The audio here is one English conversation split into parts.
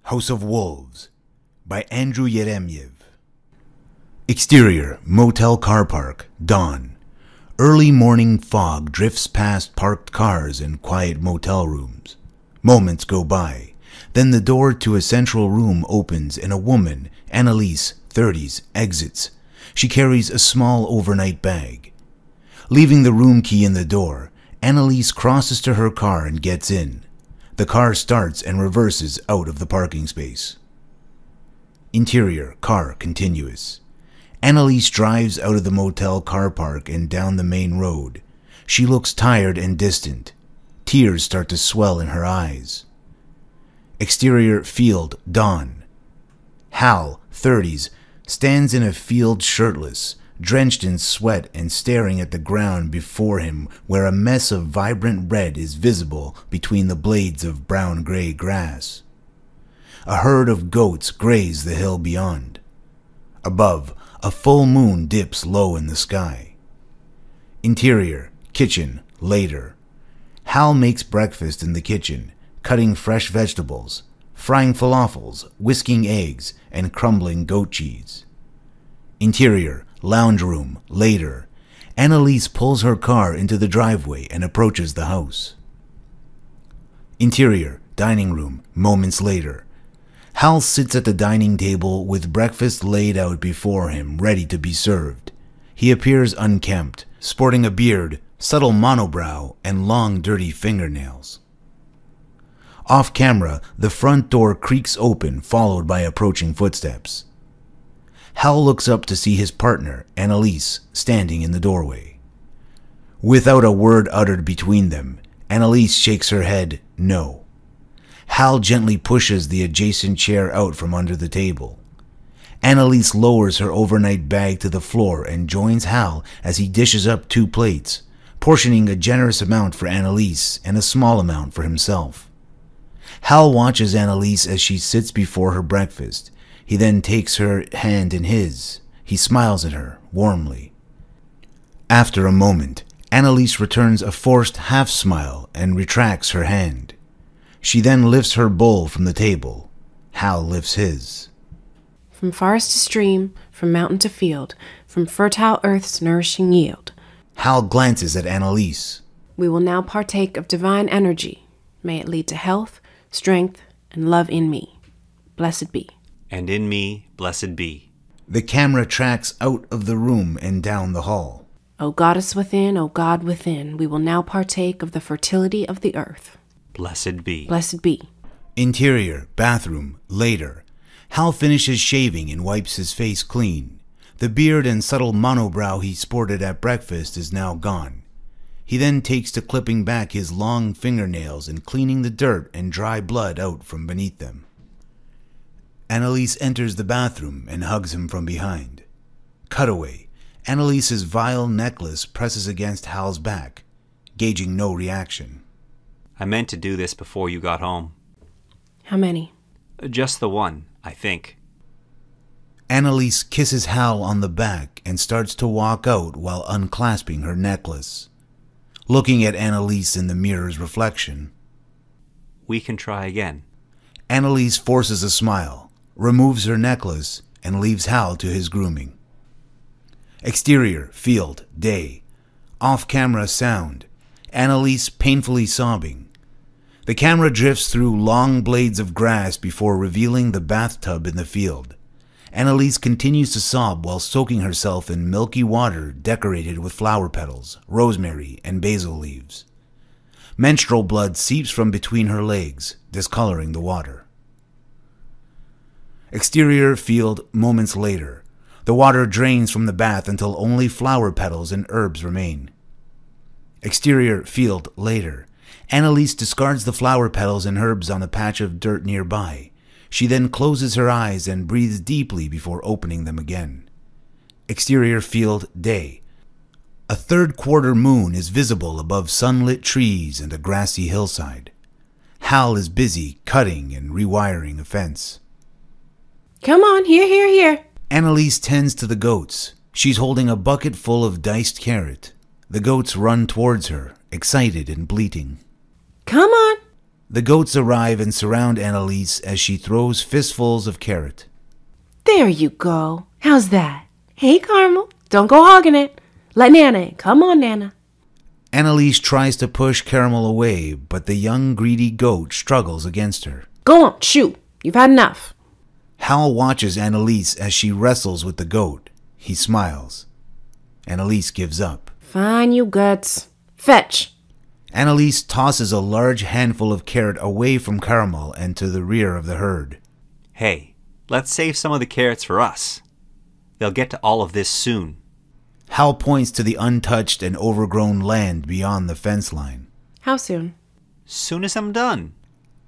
House of Wolves by Andrew Yeremeyev. Exterior, motel car park, dawn. Early morning fog drifts past parked cars and quiet motel rooms. Moments go by. Then the door to a central room opens and a woman, Annalise, 30s, exits. She carries a small overnight bag. Leaving the room key in the door, Annalise crosses to her car and gets in. The car starts and reverses out of the parking space. Interior, car continuous. Annalise drives out of the motel car park and down the main road. She looks tired and distant. Tears start to swell in her eyes. Exterior, field, dawn. Hal, 30s, stands in a field shirtless, drenched in sweat and staring at the ground before him where a mess of vibrant red is visible between the blades of brown-gray grass. A herd of goats graze the hill beyond. Above, a full moon dips low in the sky. Interior, kitchen, later. Hal makes breakfast in the kitchen, cutting fresh vegetables, frying falafels, whisking eggs, and crumbling goat cheese. Interior, lounge room, later. Annalise pulls her car into the driveway and approaches the house. Interior, dining room, moments later. Hal sits at the dining table with breakfast laid out before him, ready to be served. He appears unkempt, sporting a beard, subtle monobrow, and long, dirty fingernails. Off camera, the front door creaks open, followed by approaching footsteps. Hal looks up to see his partner, Annalise, standing in the doorway. Without a word uttered between them, Annalise shakes her head no. Hal gently pushes the adjacent chair out from under the table. Annalise lowers her overnight bag to the floor and joins Hal as he dishes up 2 plates, portioning a generous amount for Annalise and a small amount for himself. Hal watches Annalise as she sits before her breakfast. He then takes her hand in his. He smiles at her warmly. After a moment, Annalise returns a forced half-smile and retracts her hand. She then lifts her bowl from the table. Hal lifts his. From forest to stream, from mountain to field, from fertile earth's nourishing yield. Hal glances at Annalise. We will now partake of divine energy. May it lead to health, strength, and love in me. Blessed be. And in me, blessed be. The camera tracks out of the room and down the hall. O goddess within, O God within, we will now partake of the fertility of the earth. Blessed be. Blessed be. Interior, bathroom, later. Hal finishes shaving and wipes his face clean. The beard and subtle monobrow he sported at breakfast is now gone. He then takes to clipping back his long fingernails and cleaning the dirt and dry blood out from beneath them. Annalise enters the bathroom and hugs him from behind. Cutaway. Annalise's vile necklace presses against Hal's back, gauging no reaction. I meant to do this before you got home. How many? Just the one, I think. Annalise kisses Hal on the back and starts to walk out while unclasping her necklace. Looking at Annalise in the mirror's reflection. We can try again. Annalise forces a smile, removes her necklace, and leaves Hal to his grooming. Exterior, field, day. Off-camera sound. Annalise painfully sobbing. The camera drifts through long blades of grass before revealing the bathtub in the field. Annalise continues to sob while soaking herself in milky water decorated with flower petals, rosemary, and basil leaves. Menstrual blood seeps from between her legs, discoloring the water. Exterior, field, moments later. The water drains from the bath until only flower petals and herbs remain. Exterior, field, later. Annalise discards the flower petals and herbs on a patch of dirt nearby. She then closes her eyes and breathes deeply before opening them again. Exterior, field, day. A third-quarter moon is visible above sunlit trees and a grassy hillside. Hal is busy cutting and rewiring a fence. Come on, here. Annalise tends to the goats. She's holding a bucket full of diced carrot. The goats run towards her, excited and bleating. Come on. The goats arrive and surround Annalise as she throws fistfuls of carrot. There you go. How's that? Hey, Carmel, don't go hogging it. Let Nana in. Come on, Nana. Annalise tries to push Caramel away, but the young greedy goat struggles against her. Go on, shoot. You've had enough. Hal watches Annalise as she wrestles with the goat. He smiles. Annalise gives up. Fine, you guts. Fetch. Annalise tosses a large handful of carrot away from Caramel and to the rear of the herd. Hey, let's save some of the carrots for us. They'll get to all of this soon. Hal points to the untouched and overgrown land beyond the fence line. How soon? Soon as I'm done.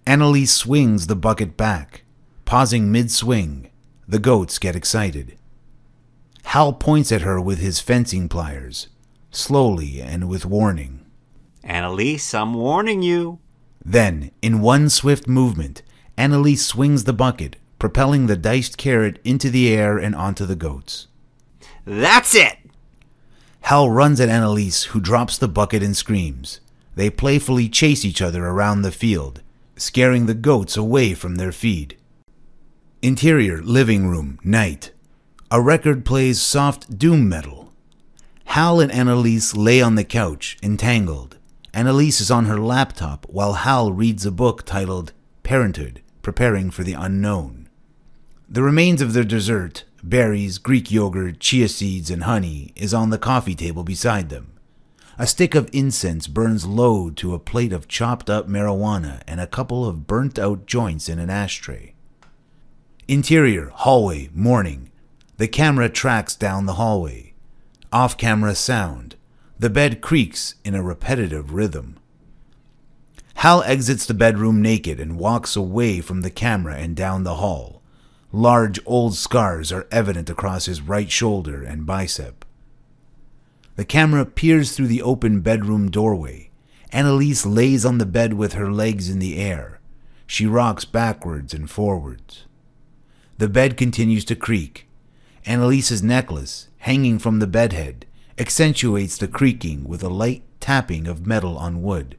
Annalise swings the bucket back. Pausing mid-swing, the goats get excited. Hal points at her with his fencing pliers, slowly and with warning. Annalise, I'm warning you. Then, in one swift movement, Annalise swings the bucket, propelling the diced carrot into the air and onto the goats. That's it! Hal runs at Annalise, who drops the bucket and screams. They playfully chase each other around the field, scaring the goats away from their feed. Interior living room, night. A record plays soft doom metal. Hal and Annalise lay on the couch, entangled. Annalise is on her laptop while Hal reads a book titled Parenthood, Preparing for the Unknown. The remains of their dessert, berries, Greek yogurt, chia seeds, and honey, is on the coffee table beside them. A stick of incense burns low to a plate of chopped up marijuana and a couple of burnt out joints in an ashtray. Interior, hallway, morning. The camera tracks down the hallway. Off-camera sound. The bed creaks in a repetitive rhythm. Hal exits the bedroom naked and walks away from the camera and down the hall. Large old scars are evident across his right shoulder and bicep. The camera peers through the open bedroom doorway. Annalise lays on the bed with her legs in the air. She rocks backwards and forwards. The bed continues to creak. Annalise's necklace, hanging from the bedhead, accentuates the creaking with a light tapping of metal on wood.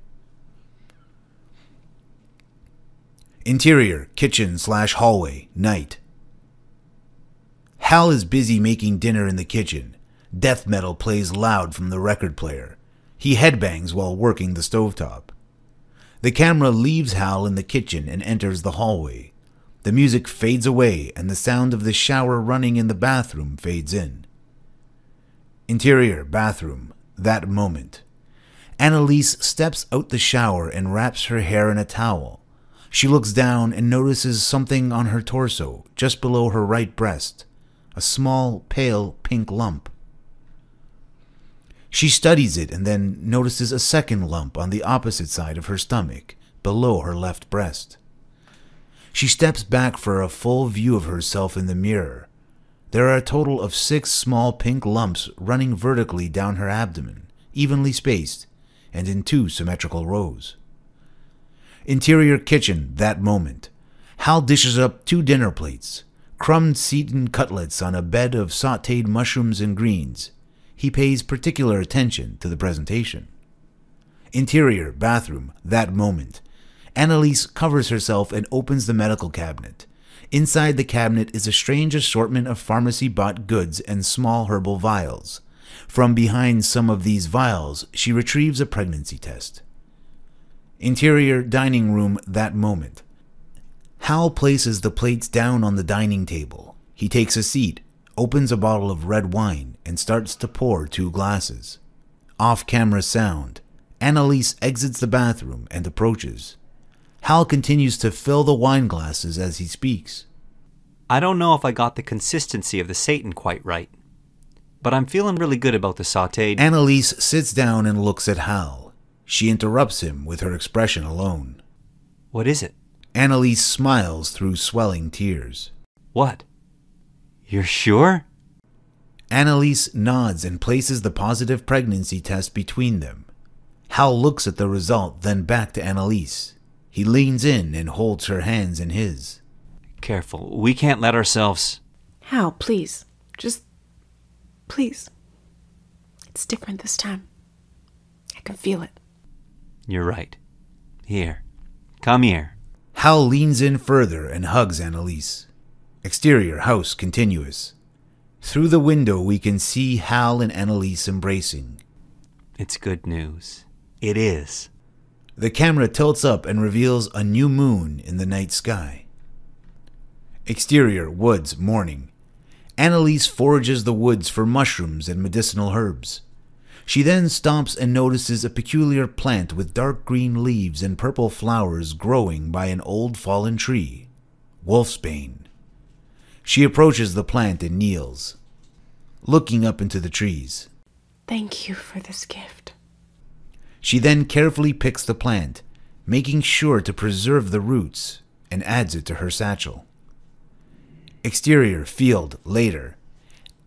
Interior, kitchen/hallway, night. Hal is busy making dinner in the kitchen. Death metal plays loud from the record player. He headbangs while working the stovetop. The camera leaves Hal in the kitchen and enters the hallway. The music fades away and the sound of the shower running in the bathroom fades in. Interior, bathroom, that moment. Annalise steps out the shower and wraps her hair in a towel. She looks down and notices something on her torso, just below her right breast. A small, pale pink lump. She studies it and then notices a second lump on the opposite side of her stomach, below her left breast. She steps back for a full view of herself in the mirror. There are a total of 6 small pink lumps running vertically down her abdomen, evenly spaced, and in 2 symmetrical rows. Interior kitchen, that moment. Hal dishes up 2 dinner plates, crumbed Seaton cutlets on a bed of sautéed mushrooms and greens. He pays particular attention to the presentation. Interior, bathroom, that moment. Annalise covers herself and opens the medical cabinet. Inside the cabinet is a strange assortment of pharmacy-bought goods and small herbal vials. From behind some of these vials, she retrieves a pregnancy test. Interior, dining room, that moment. Hal places the plates down on the dining table. He takes a seat, opens a bottle of red wine, and starts to pour 2 glasses. Off-camera sound. Annalise exits the bathroom and approaches. Hal continues to fill the wine glasses as he speaks. I don't know if I got the consistency of the Satan quite right, but I'm feeling really good about the sautéed. Annalise sits down and looks at Hal. She interrupts him with her expression alone. What is it? Annalise smiles through swelling tears. What? You're sure? Annalise nods and places the positive pregnancy test between them. Hal looks at the result, then back to Annalise. He leans in and holds her hands in his. Careful, we can't let ourselves... Hal, please. Just... please. It's different this time. I can feel it. You're right. Here, Come here. Hal leans in further and hugs Annalise. Exterior house continuous. Through the window we can see Hal and Annalise embracing. It's good news. It is. The camera tilts up and reveals a new moon in the night sky. Exterior woods morning. Annalise forages the woods for mushrooms and medicinal herbs. She then stops and notices a peculiar plant with dark green leaves and purple flowers growing by an old fallen tree. Wolfsbane. She approaches the plant and kneels, looking up into the trees. Thank you for this gift. She then carefully picks the plant, making sure to preserve the roots, and adds it to her satchel. Exterior field later.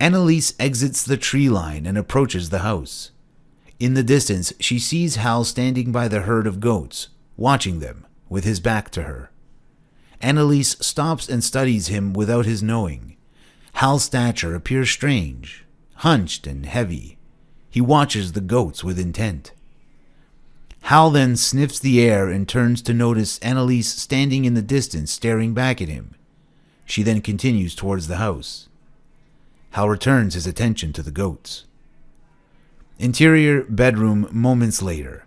Annalise exits the tree line and approaches the house. In the distance, she sees Hal standing by the herd of goats, watching them, with his back to her. Annalise stops and studies him without his knowing. Hal's stature appears strange, hunched and heavy. He watches the goats with intent. Hal then sniffs the air and turns to notice Annalise standing in the distance staring back at him. She then continues towards the house. Hal returns his attention to the goats. Interior bedroom moments later.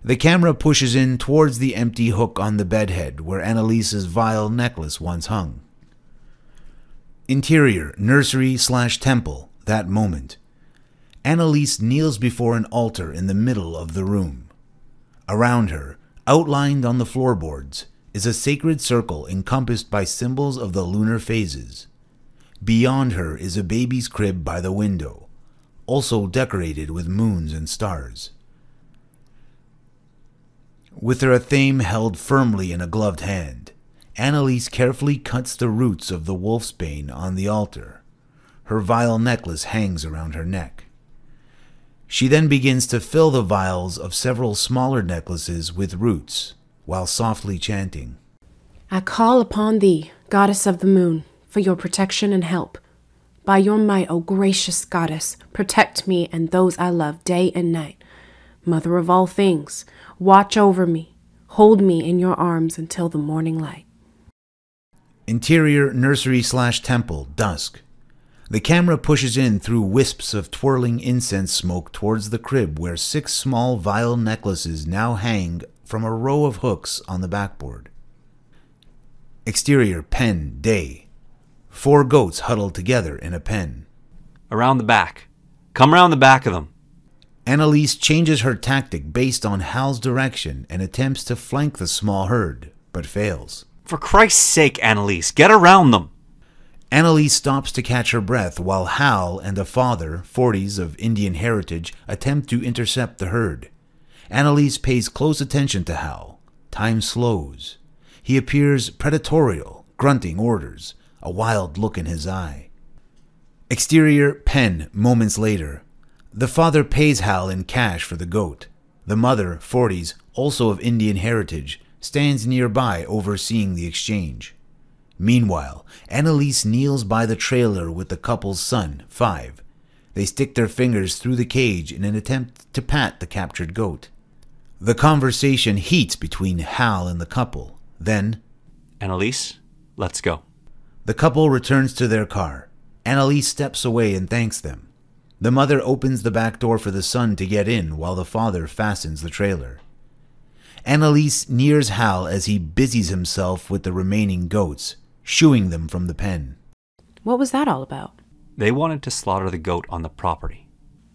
The camera pushes in towards the empty hook on the bedhead where Annalise's vile necklace once hung. Interior nursery/temple that moment. Annalise kneels before an altar in the middle of the room. Around her, outlined on the floorboards, is a sacred circle encompassed by symbols of the lunar phases. Beyond her is a baby's crib by the window, also decorated with moons and stars. With her theme held firmly in a gloved hand, Annalise carefully cuts the roots of the wolfsbane on the altar. Her vial necklace hangs around her neck. She then begins to fill the vials of several smaller necklaces with roots, while softly chanting, I call upon thee, goddess of the moon, for your protection and help. By your might, O gracious goddess, protect me and those I love day and night. Mother of all things, watch over me. Hold me in your arms until the morning light. Interior nursery/temple, dusk. The camera pushes in through wisps of twirling incense smoke towards the crib where 6 small vial necklaces now hang from a row of hooks on the backboard. Exterior pen, day. 4 goats huddled together in a pen. Around the back. Come around the back of them. Annalise changes her tactic based on Hal's direction and attempts to flank the small herd, but fails. For Christ's sake, Annalise, get around them. Annalise stops to catch her breath while Hal and a father, 40s of Indian heritage, attempt to intercept the herd. Annalise pays close attention to Hal. Time slows. He appears predatorial, grunting orders, a wild look in his eye. Exterior pen moments later. The father pays Hal in cash for the goat. The mother, 40s, also of Indian heritage, stands nearby overseeing the exchange. Meanwhile, Annalise kneels by the trailer with the couple's son, 5. They stick their fingers through the cage in an attempt to pat the captured goat. The conversation heats between Hal and the couple. Then, Annalise, let's go. The couple returns to their car. Annalise steps away and thanks them. The mother opens the back door for the son to get in while the father fastens the trailer. Annalise nears Hal as he busies himself with the remaining goats, shooing them from the pen. What was that all about? They wanted to slaughter the goat on the property.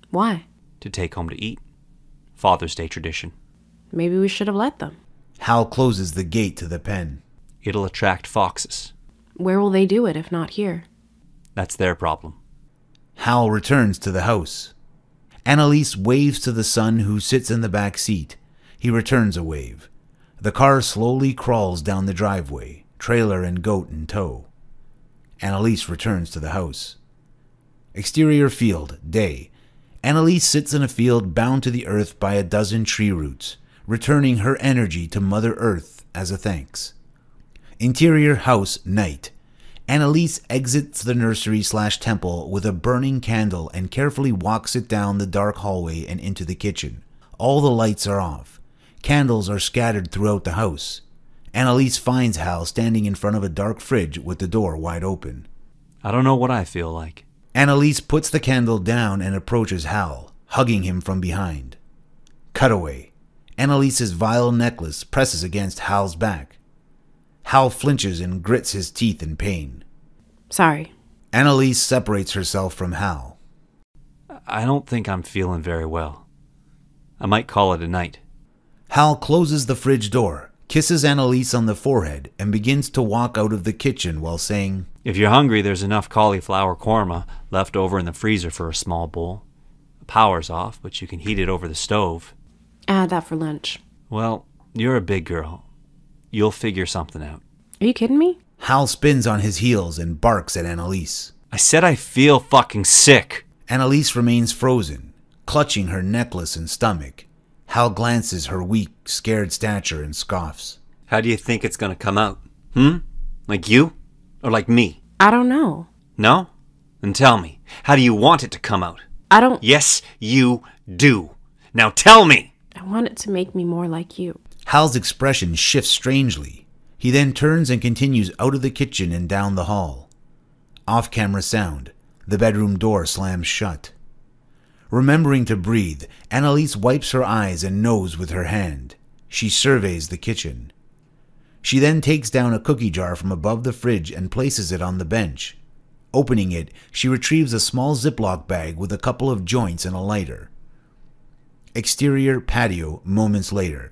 Why? To take home to eat. Father's Day tradition. Maybe we should have let them. Hal closes the gate to the pen. It'll attract foxes. Where will they do it if not here? That's their problem. Hal returns to the house. Annalise waves to the son who sits in the back seat. He returns a wave. The car slowly crawls down the driveway, trailer and goat in tow. Annalise returns to the house. Exterior field, day. Annalise sits in a field bound to the earth by a dozen tree roots, returning her energy to Mother Earth as a thanks. Interior house, night. Annalise exits the nursery/temple with a burning candle and carefully walks it down the dark hallway and into the kitchen. All the lights are off. Candles are scattered throughout the house. Annalise finds Hal standing in front of a dark fridge with the door wide open. I don't know what I feel like. Annalise puts the candle down and approaches Hal, hugging him from behind. Cutaway. Annalise's vile necklace presses against Hal's back. Hal flinches and grits his teeth in pain. Sorry. Annalise separates herself from Hal. I don't think I'm feeling very well. I might call it a night. Hal closes the fridge door, kisses Annalise on the forehead, and begins to walk out of the kitchen while saying, If you're hungry, there's enough cauliflower korma left over in the freezer for a small bowl. The power's off, but you can heat it over the stove. I had that for lunch. Well, you're a big girl. You'll figure something out. Are you kidding me? Hal spins on his heels and barks at Annalise. I said I feel fucking sick. Annalise remains frozen, clutching her necklace and stomach. Hal glances her weak, scared stature and scoffs. How do you think it's gonna come out? Like you? Or like me? I don't know. No? Then tell me. How do you want it to come out? I don't... Yes, you do. Now tell me! I want it to make me more like you. Hal's expression shifts strangely. He then turns and continues out of the kitchen and down the hall. Off-camera sound. The bedroom door slams shut. Remembering to breathe, Annalise wipes her eyes and nose with her hand. She surveys the kitchen. She then takes down a cookie jar from above the fridge and places it on the bench. Opening it, she retrieves a small Ziploc bag with a couple of joints and a lighter. Exterior patio moments later.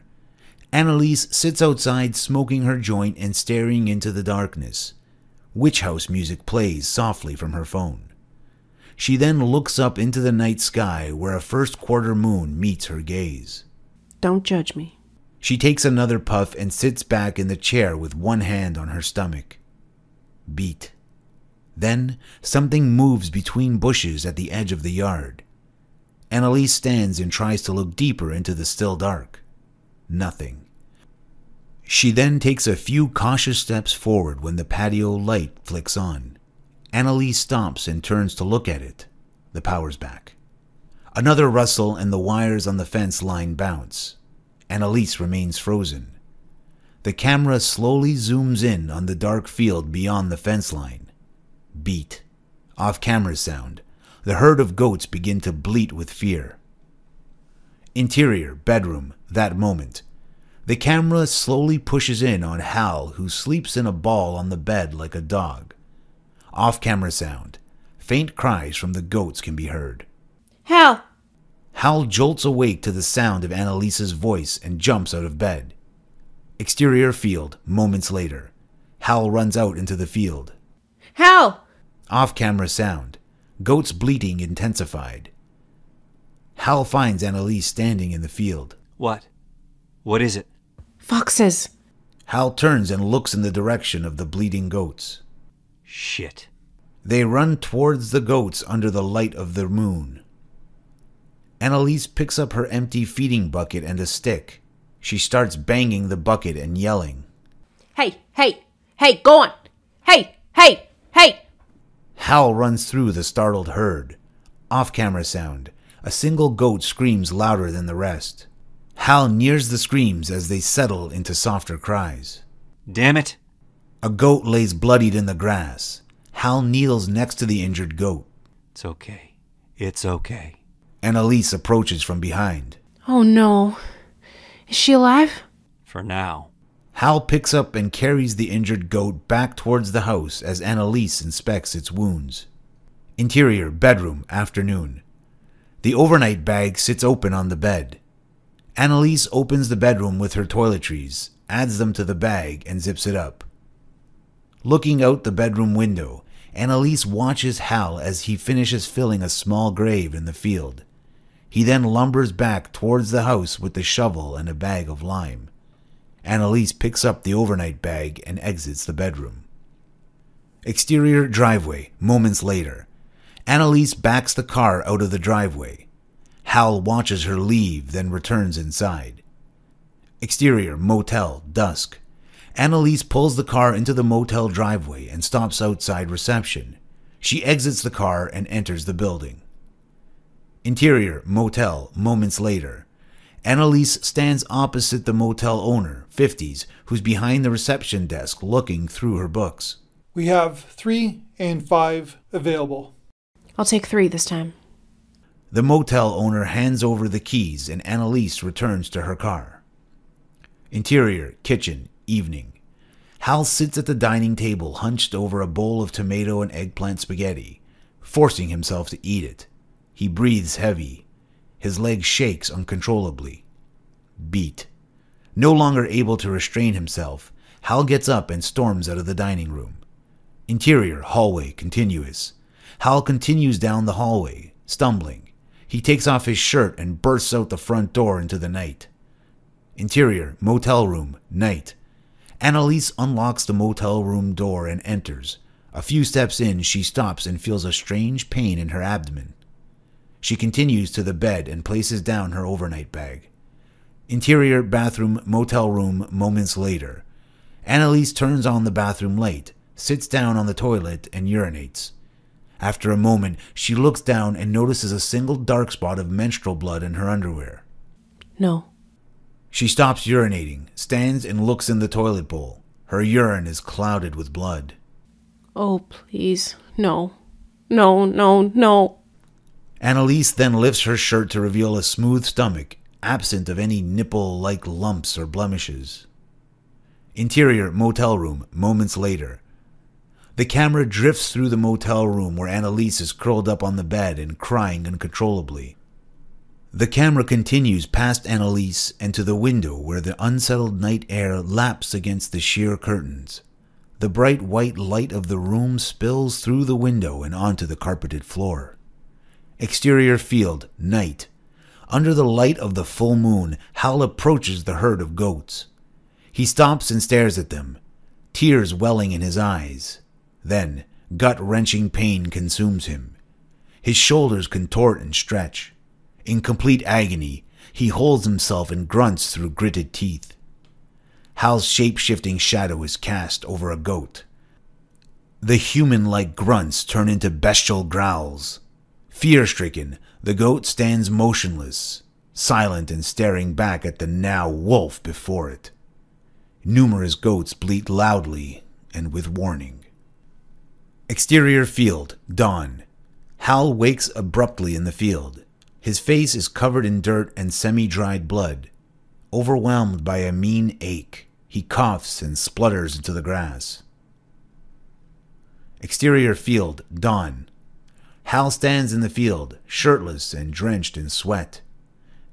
Annalise sits outside smoking her joint and staring into the darkness. Witch house music plays softly from her phone. She then looks up into the night sky where a first quarter moon meets her gaze. Don't judge me. She takes another puff and sits back in the chair with one hand on her stomach. Beat. Then something moves between bushes at the edge of the yard. Annalise stands and tries to look deeper into the still dark. Nothing. She then takes a few cautious steps forward when the patio light flicks on. Annalise stops and turns to look at it. The power's back. Another rustle and the wires on the fence line bounce. Annalise remains frozen. The camera slowly zooms in on the dark field beyond the fence line. Beat. Off-camera sound. The herd of goats begin to bleat with fear. Interior, bedroom, that moment. The camera slowly pushes in on Hal, who sleeps in a ball on the bed like a dog. Off-camera sound. Faint cries from the goats can be heard. Hal! Hal jolts awake to the sound of Annalise's voice and jumps out of bed. Exterior field, moments later. Hal runs out into the field. Hal! Off-camera sound. Goats bleating intensified. Hal finds Annalise standing in the field. What? What is it? Foxes. Hal turns and looks in the direction of the bleating goats. Shit. They run towards the goats under the light of the moon. Annalise picks up her empty feeding bucket and a stick. She starts banging the bucket and yelling. Hey, hey, hey, go on! Hey, hey, hey! Hal runs through the startled herd. Off-camera sound. A single goat screams louder than the rest. Hal nears the screams as they settle into softer cries. Damn it. A goat lays bloodied in the grass. Hal kneels next to the injured goat. It's okay. It's okay. Annalise approaches from behind. Oh no. Is she alive? For now. Hal picks up and carries the injured goat back towards the house as Annalise inspects its wounds. Interior, bedroom, afternoon. The overnight bag sits open on the bed. Annalise opens the bedroom with her toiletries, adds them to the bag, and zips it up. Looking out the bedroom window, Annalise watches Hal as he finishes filling a small grave in the field. He then lumbers back towards the house with the shovel and a bag of lime. Annalise picks up the overnight bag and exits the bedroom. Exterior driveway, moments later. Annalise backs the car out of the driveway. Hal watches her leave, then returns inside. Exterior, motel, dusk. Annalise pulls the car into the motel driveway and stops outside reception. She exits the car and enters the building. Interior, motel, moments later. Annalise stands opposite the motel owner, 50s, who's behind the reception desk looking through her books. We have 3 and 5 available. I'll take 3 this time. The motel owner hands over the keys and Annalise returns to her car. Interior, kitchen, evening. Hal sits at the dining table hunched over a bowl of tomato and eggplant spaghetti, forcing himself to eat it. He breathes heavy. His leg shakes uncontrollably. Beat. No longer able to restrain himself, Hal gets up and storms out of the dining room. Interior, hallway, continuous. Hal continues down the hallway, stumbling. He takes off his shirt and bursts out the front door into the night. Interior, motel room, night. Annalise unlocks the motel room door and enters. A few steps in, she stops and feels a strange pain in her abdomen. She continues to the bed and places down her overnight bag. Interior, bathroom, motel room, moments later. Annalise turns on the bathroom light, sits down on the toilet, and urinates. After a moment, she looks down and notices a single dark spot of menstrual blood in her underwear. No. She stops urinating, stands and looks in the toilet bowl. Her urine is clouded with blood. Oh, please. No. No, no, no. Annalise then lifts her shirt to reveal a smooth stomach, absent of any nipple-like lumps or blemishes. Interior, motel room, moments later. The camera drifts through the motel room where Annalise is curled up on the bed and crying uncontrollably. The camera continues past Annalise and to the window where the unsettled night air laps against the sheer curtains. The bright white light of the room spills through the window and onto the carpeted floor. Exterior field, night. Under the light of the full moon, Hal approaches the herd of goats. He stops and stares at them, tears welling in his eyes. Then, gut-wrenching pain consumes him. His shoulders contort and stretch. In complete agony, he holds himself and grunts through gritted teeth. Hal's shape-shifting shadow is cast over a goat. The human-like grunts turn into bestial growls. Fear-stricken, the goat stands motionless, silent and staring back at the now wolf before it. Numerous goats bleat loudly and with warning. Exterior field, dawn. Hal wakes abruptly in the field. His face is covered in dirt and semi-dried blood. Overwhelmed by a mean ache, he coughs and splutters into the grass. Exterior field, dawn. Hal stands in the field, shirtless and drenched in sweat.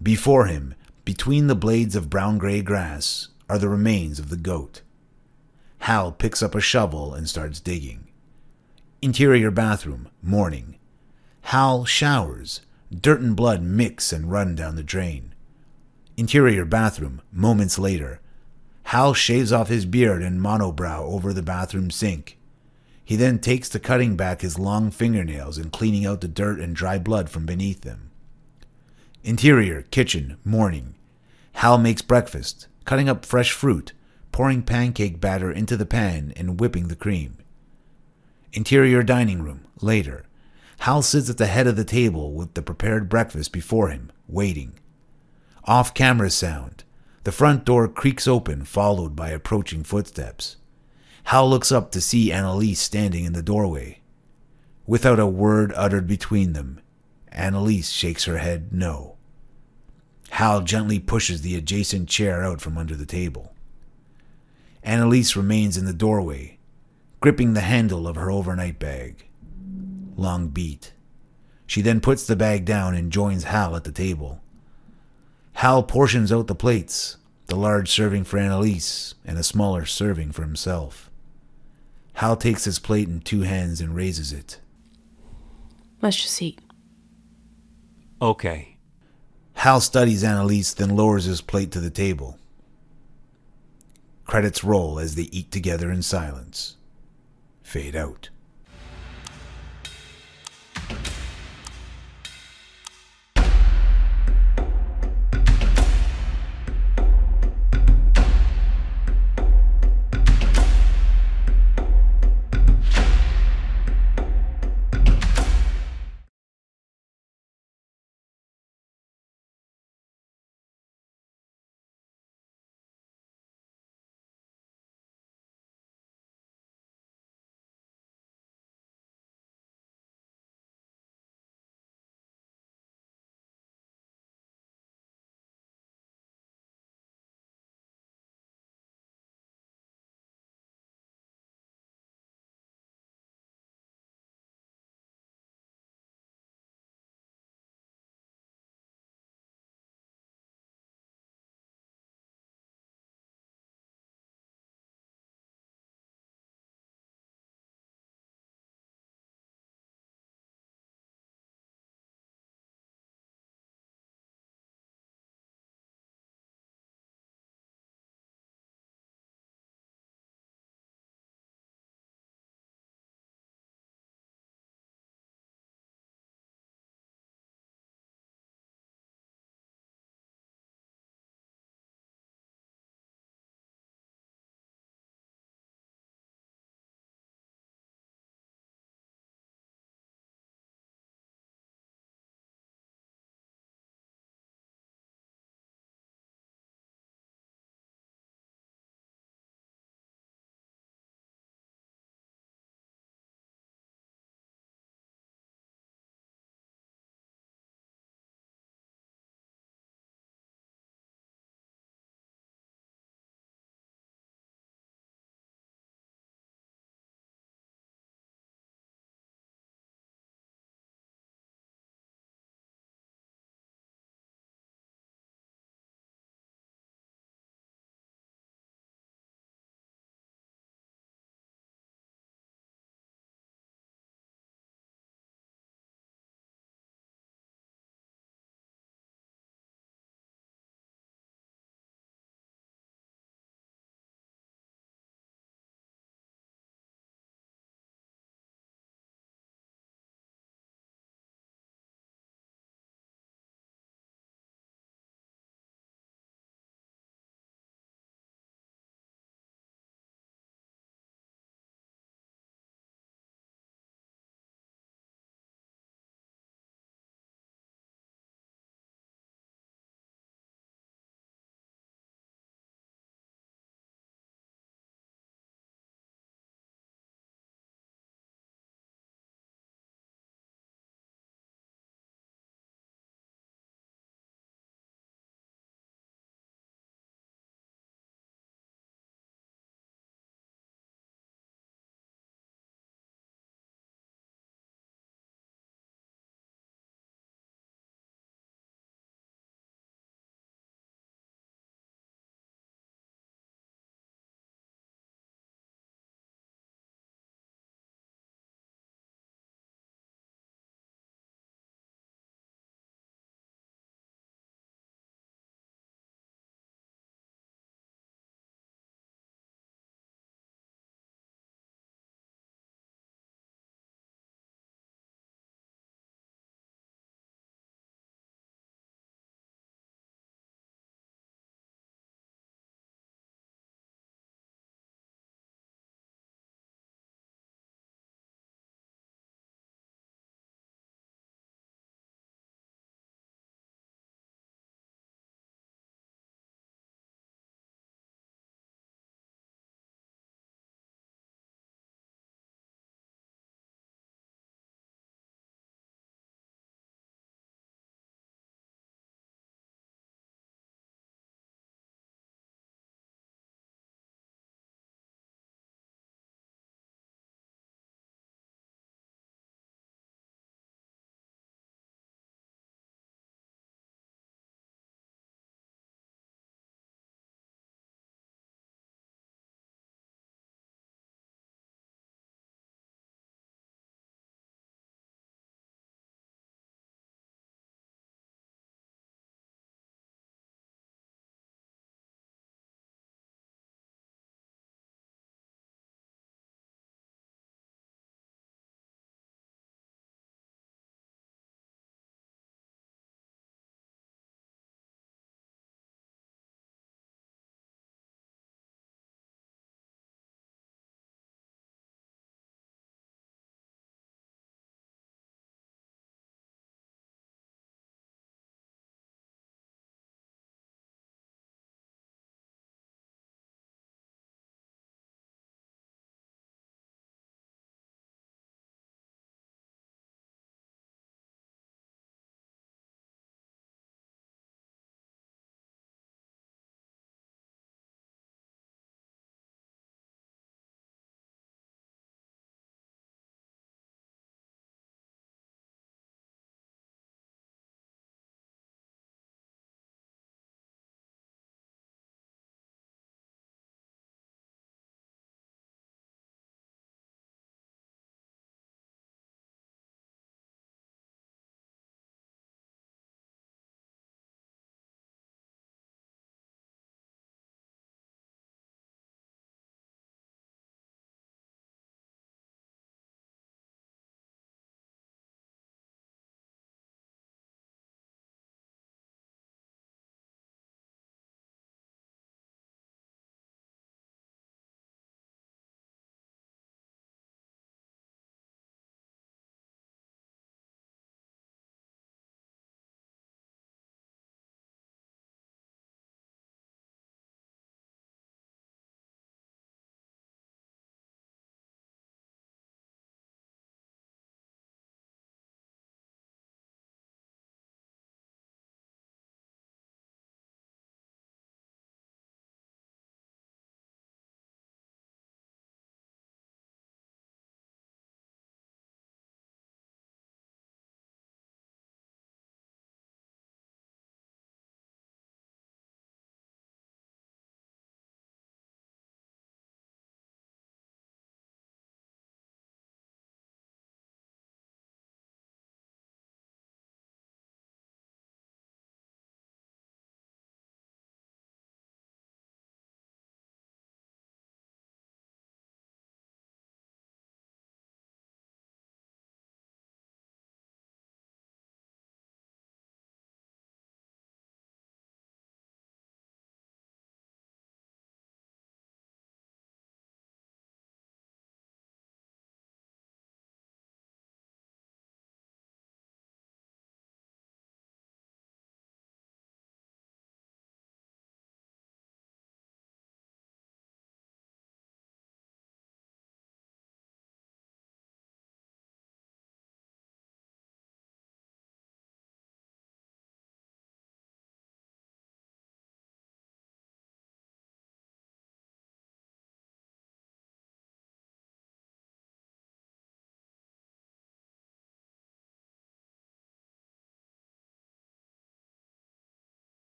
Before him, between the blades of brown-gray grass, are the remains of the goat. Hal picks up a shovel and starts digging. Interior bathroom, morning. Hal showers. Dirt and blood mix and run down the drain. Interior bathroom, moments later. Hal shaves off his beard and monobrow over the bathroom sink. He then takes to cutting back his long fingernails and cleaning out the dirt and dry blood from beneath them. Interior, kitchen, morning. Hal makes breakfast, cutting up fresh fruit, pouring pancake batter into the pan and whipping the cream. Interior dining room, later. Hal sits at the head of the table with the prepared breakfast before him, waiting. Off-camera sound. The front door creaks open, followed by approaching footsteps. Hal looks up to see Annalise standing in the doorway. Without a word uttered between them, Annalise shakes her head no. Hal gently pushes the adjacent chair out from under the table. Annalise remains in the doorway, gripping the handle of her overnight bag. Long beat. She then puts the bag down and joins Hal at the table. Hal portions out the plates, the large serving for Annalise and a smaller serving for himself. Hal takes his plate in 2 hands and raises it. Let's just eat. Okay. Hal studies Annalise, then lowers his plate to the table. Credits roll as they eat together in silence. Fade out.